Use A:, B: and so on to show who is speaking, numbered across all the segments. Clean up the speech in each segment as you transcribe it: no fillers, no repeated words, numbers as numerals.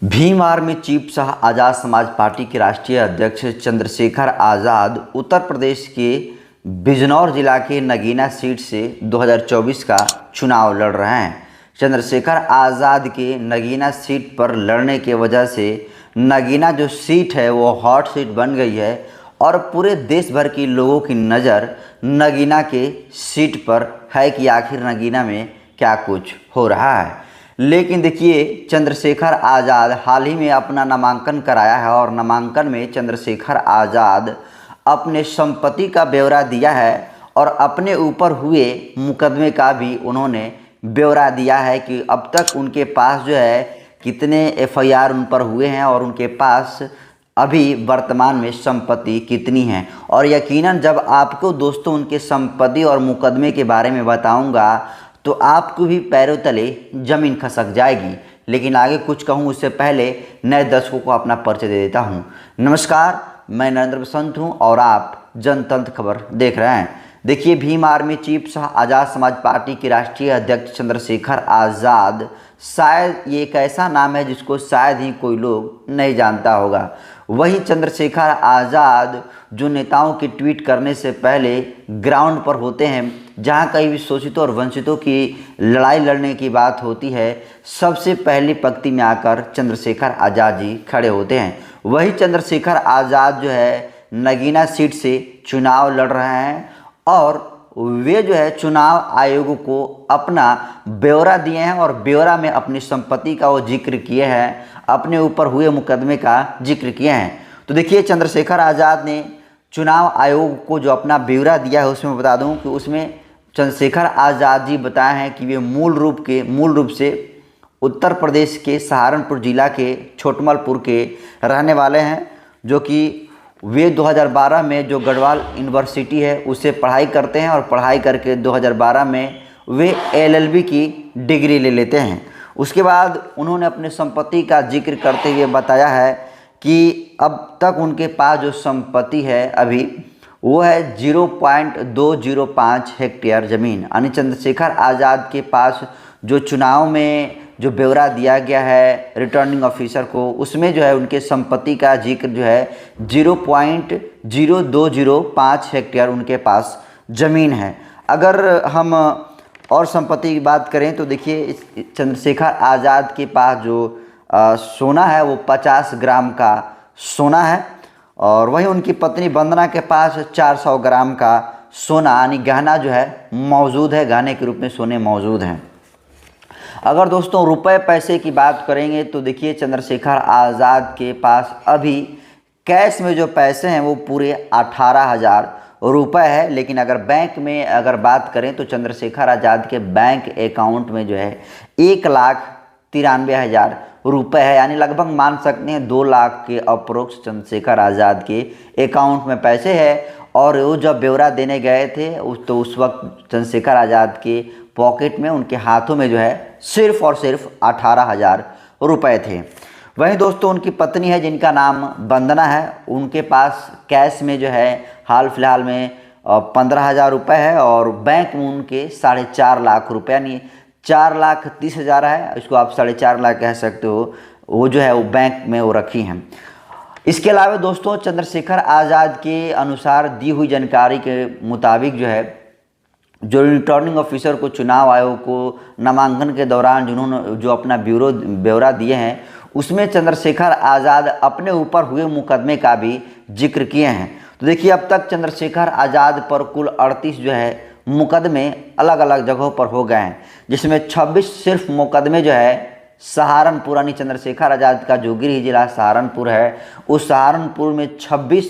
A: Bhim army chief Shah आज़ाद समाज party के राष्ट्रीय अध्यक्ष चंद्रशेखर आज़ाद उत्तर प्रदेश के बिजनौर जिला के नगीना सीट से 2024 का चुनाव लड़ रहे हैं। चंद्रशेखर आज़ाद के नगीना सीट पर लड़ने की वजह से नगीना जो सीट है वो हॉट सीट बन गई है और पूरे देश भर की लोगों की नज़र नगीना के सीट पर है कि आखिर नगीना में क्या कुछ हो रहा है। लेकिन देखिए, चंद्रशेखर आज़ाद हाल ही में अपना नामांकन कराया है और नामांकन में चंद्रशेखर आज़ाद अपने संपत्ति का ब्यौरा दिया है और अपने ऊपर हुए मुकदमे का भी उन्होंने ब्यौरा दिया है कि अब तक उनके पास जो है कितने एफआईआर उन पर हुए हैं और उनके पास अभी वर्तमान में संपत्ति कितनी है। और यकीनन जब आपको दोस्तों उनके संपत्ति और मुकदमे के बारे में बताऊंगा तो आपको भी पैरों तले ज़मीन खसक जाएगी। लेकिन आगे कुछ कहूँ उससे पहले नए दर्शकों को अपना परिचय दे देता हूँ। नमस्कार, मैं नरेंद्र बसंत हूँ और आप जनतंत्र खबर देख रहे हैं। देखिए, भीम आर्मी चीफ शाह आज़ाद समाज पार्टी के राष्ट्रीय अध्यक्ष चंद्रशेखर आज़ाद, शायद ये एक ऐसा नाम है जिसको शायद ही कोई लोग नहीं जानता होगा। वही चंद्रशेखर आज़ाद जो नेताओं की ट्वीट करने से पहले ग्राउंड पर होते हैं, जहां कहीं भी शोषितों और वंचितों की लड़ाई लड़ने की बात होती है, सबसे पहली पंक्ति में आकर चंद्रशेखर आज़ाद जी खड़े होते हैं। वही चंद्रशेखर आज़ाद जो है नगीना सीट से चुनाव लड़ रहे हैं और वे जो है चुनाव आयोग को अपना ब्यौरा दिए हैं और ब्यौरा में अपनी संपत्ति का वो जिक्र किए हैं, अपने ऊपर हुए मुकदमे का जिक्र किए हैं। तो देखिए, चंद्रशेखर आज़ाद ने चुनाव आयोग को जो अपना ब्यौरा दिया है उसमें बता दूं कि उसमें चंद्रशेखर आज़ाद जी बताए हैं कि वे मूल रूप से उत्तर प्रदेश के सहारनपुर जिला के छोटमलपुर के रहने वाले हैं, जो कि वे 2012 में जो गढ़वाल यूनिवर्सिटी है उससे पढ़ाई करते हैं और पढ़ाई करके 2012 में वे एलएलबी की डिग्री ले लेते हैं। उसके बाद उन्होंने अपने संपत्ति का जिक्र करते हुए बताया है कि अब तक उनके पास जो संपत्ति है अभी वो है 0.205 हेक्टेयर ज़मीन। यानी चंद्रशेखर आज़ाद के पास जो चुनाव में जो ब्यौरा दिया गया है रिटर्निंग ऑफिसर को, उसमें जो है उनके संपत्ति का जिक्र जो है 0.0205 हेक्टेयर उनके पास ज़मीन है। अगर हम और संपत्ति की बात करें तो देखिए, चंद्रशेखर आज़ाद के पास जो सोना है वो 50 ग्राम का सोना है और वहीं उनकी पत्नी वंदना के पास 400 ग्राम का सोना यानी गहना जो है मौजूद है, गहने के रूप में सोने मौजूद हैं। अगर दोस्तों रुपए पैसे की बात करेंगे तो देखिए, चंद्रशेखर आज़ाद के पास अभी कैश में जो पैसे हैं वो पूरे 18,000 रुपये है। लेकिन अगर बैंक में अगर बात करें तो चंद्रशेखर आज़ाद के बैंक अकाउंट में जो है 1,93,000 रुपये है। यानी लगभग मान सकते हैं 2 लाख के अप्रोक्स चंद्रशेखर आज़ाद के अकाउंट में पैसे है। और वो जब ब्यौरा देने गए थे उस वक्त चंद्रशेखर आज़ाद के पॉकेट में, उनके हाथों में जो है सिर्फ और सिर्फ 18,000 रुपये थे। वहीं दोस्तों उनकी पत्नी है जिनका नाम वंदना है, उनके पास कैश में जो है हाल फिलहाल में 15,000 रुपये है और बैंक में उनके 4.5 लाख रुपये यानी 4,30,000 है, इसको आप 4.5 लाख कह सकते हो, वो जो है वो बैंक में वो रखी हैं। इसके अलावा दोस्तों चंद्रशेखर आज़ाद के अनुसार दी हुई जानकारी के मुताबिक जो है जो रिटर्निंग ऑफिसर को चुनाव आयोग को नामांकन के दौरान जिन्होंने जो अपना ब्यौरा दिए हैं उसमें चंद्रशेखर आज़ाद अपने ऊपर हुए मुकदमे का भी जिक्र किए हैं। तो देखिए, अब तक चंद्रशेखर आज़ाद पर कुल 38 जो है मुकदमे अलग अलग जगहों पर हो गए हैं, जिसमें 26 सिर्फ मुकदमे जो है सहारनपुर यानी चंद्रशेखर आज़ाद का जो गृह जिला सहारनपुर है उस सहारनपुर में 26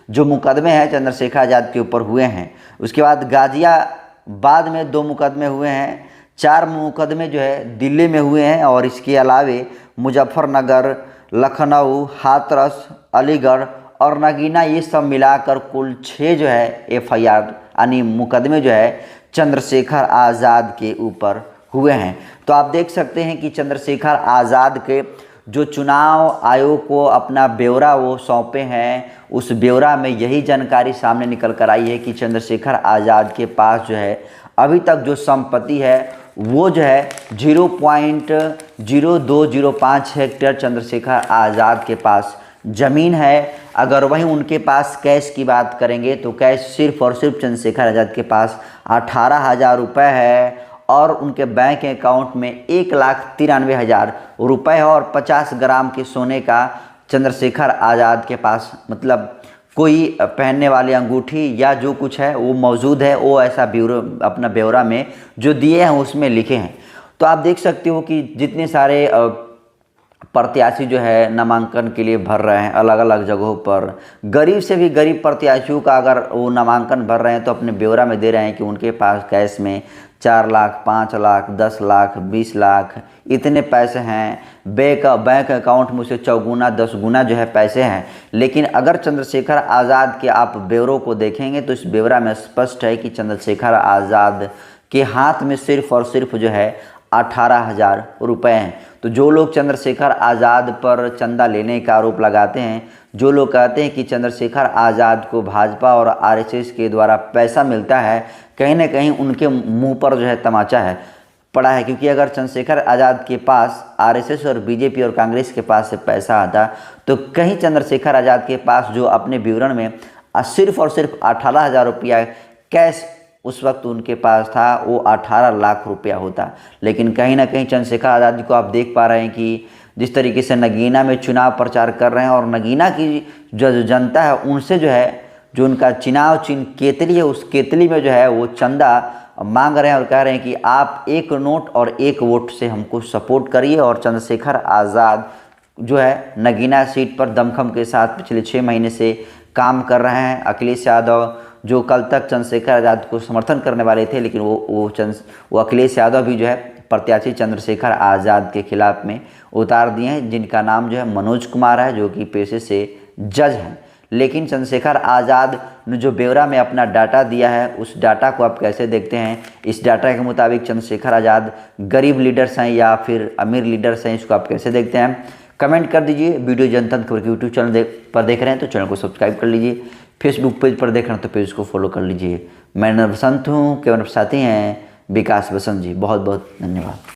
A: जो मुकदमे हैं चंद्रशेखर आज़ाद के ऊपर हुए हैं। उसके बाद गाजियाबाद में 2 मुकदमे हुए हैं, 4 मुकदमे जो है दिल्ली में हुए हैं और इसके अलावे मुजफ्फरनगर, लखनऊ, हाथरस, अलीगढ़ और नगीना, ये सब मिलाकर कुल 6 जो है एफआईआर यानी मुकदमे जो है चंद्रशेखर आज़ाद के ऊपर हुए हैं। तो आप देख सकते हैं कि चंद्रशेखर आज़ाद के जो चुनाव आयोग को अपना ब्यौरा वो सौंपे हैं, उस ब्यौरा में यही जानकारी सामने निकल कर आई है कि चंद्रशेखर आज़ाद के पास जो है अभी तक जो संपत्ति है वो जो है 0.0205 हेक्टेयर चंद्रशेखर आज़ाद के पास ज़मीन है। अगर वहीं उनके पास कैश की बात करेंगे तो कैश सिर्फ और सिर्फ चंद्रशेखर आज़ाद के पास 18,000 रुपये है और उनके बैंक अकाउंट में 1,93,000 रुपये है और 50 ग्राम के सोने का चंद्रशेखर आज़ाद के पास, मतलब कोई पहनने वाली अंगूठी या जो कुछ है वो मौजूद है। वो ऐसा ब्यूरो अपना ब्यौरा में जो दिए हैं उसमें लिखे हैं। तो आप देख सकते हो कि जितने सारे प्रत्याशी जो है नामांकन के लिए भर रहे हैं अलग अलग जगहों पर, गरीब से भी गरीब प्रत्याशियों का अगर वो नामांकन भर रहे हैं तो अपने ब्यौरा में दे रहे हैं कि उनके पास कैश में 4 लाख, 5 लाख, 10 लाख, 20 लाख इतने पैसे हैं, बैंक अकाउंट में उसे 4 गुना 10 गुना जो है पैसे हैं। लेकिन अगर चंद्रशेखर आज़ाद के आप ब्यौरों को देखेंगे तो इस ब्यौरा में स्पष्ट है कि चंद्रशेखर आज़ाद के हाथ में सिर्फ और सिर्फ जो है 18,000 रुपये हैं। तो जो लोग चंद्रशेखर आज़ाद पर चंदा लेने का आरोप लगाते हैं, जो लोग कहते हैं कि चंद्रशेखर आज़ाद को भाजपा और आरएसएस के द्वारा पैसा मिलता है, कहीं ना कहीं उनके मुंह पर जो है तमाचा है पड़ा है। क्योंकि अगर चंद्रशेखर आज़ाद के पास आरएसएस और बीजेपी और कांग्रेस के पास से पैसा आता तो कहीं चंद्रशेखर आज़ाद के पास जो अपने विवरण में सिर्फ और सिर्फ 18,000 रुपया कैश उस वक्त उनके पास था वो 18 लाख रुपया होता। लेकिन कहीं ना कहीं चंद्रशेखर आज़ाद जी को आप देख पा रहे हैं कि जिस तरीके से नगीना में चुनाव प्रचार कर रहे हैं और नगीना की जो जनता है उनसे जो है जो उनका चुनाव चिन्ह केतली है उस केतली में जो है वो चंदा मांग रहे हैं और कह रहे हैं कि आप 1 नोट और 1 वोट से हमको सपोर्ट करिए। और चंद्रशेखर आज़ाद जो है नगीना सीट पर दमखम के साथ पिछले 6 महीने से काम कर रहे हैं। अखिलेश यादव जो कल तक चंद्रशेखर आज़ाद को समर्थन करने वाले थे, लेकिन वो अखिलेश यादव भी जो है प्रत्याशी चंद्रशेखर आज़ाद के खिलाफ में उतार दिए हैं, जिनका नाम जो है मनोज कुमार है, जो कि पेशे से जज हैं। लेकिन चंद्रशेखर आज़ाद ने जो ब्यौरा में अपना डाटा दिया है उस डाटा को आप कैसे देखते हैं? इस डाटा के मुताबिक चंद्रशेखर आज़ाद गरीब लीडर्स हैं या फिर अमीर लीडर्स हैं, इसको आप कैसे देखते हैं? कमेंट कर दीजिए। वीडियो जनतंत्र खबर के यूट्यूब चैनल पर देख रहे हैं तो चैनल को सब्सक्राइब कर लीजिए। फेसबुक पेज पर देख रहे हैं तो पेज को फॉलो कर लीजिए। मैं बसंत हूँ, केवल साथी हैं विकास बसंत जी। बहुत बहुत धन्यवाद।